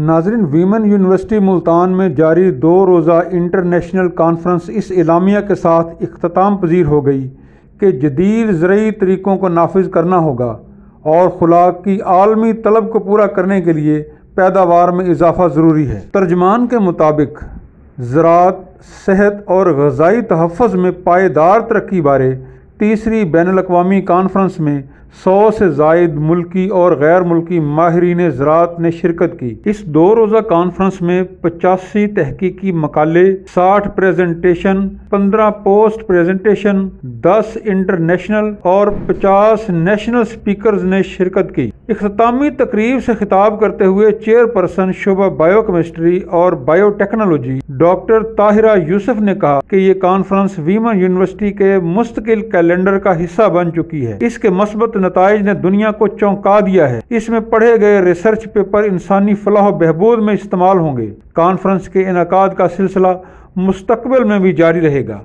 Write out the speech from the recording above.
ناظرین، women university Multan میں جاری 2 روزہ انٹرنیشنل کانفرنس اس اعلامیہ کے ساتھ اختتام پذیر ہو گئی کہ جدید زرعی طریقوں کو نافذ کرنا ہوگا اور خوراک کی عالمی طلب کو پورا کرنے کے لیے پیداوار میں اضافہ ضروری ہے۔ ترجمان کے مطابق زراعت، صحت اور غذائی تحفظ میں پائیدار ترقی بارے تیسری بین الاقوامی کانفرنس میں 100 سے زائد ملکی اور غیر ملکی ماہرین زراعت نے شرکت کی۔ اس 2 روزہ کانفرنس میں 85 تحقیقی مقالے، 60 پریزنٹیشن، 15 پوسٹ پریزنٹیشن، 10 انٹرنیشنل اور 50 نیشنل سپیکرز نے شرکت کی۔ اختتامی تقریب سے خطاب کرتے ہوئے چیئرپرسن شعبہ بائیو کیمسٹری اور بائیو ٹیکنالوجی ڈاکٹر طاہرہ یوسف نے کہا کہ یہ کانفرنس ویمن یونیورسٹی کے مستقل کیلنڈر کا حصہ بن چکی ہے۔ اس کے مثبت نتائج نے دنیا کو چونکا دیا ہے۔ اس میں پڑھے گئے ریسرچ پیپر انسانی فلاح و بہبود میں استعمال ہوں گے۔ کانفرنس کے انعقاد کا سلسلہ مستقبل میں بھی جاری رہے گا۔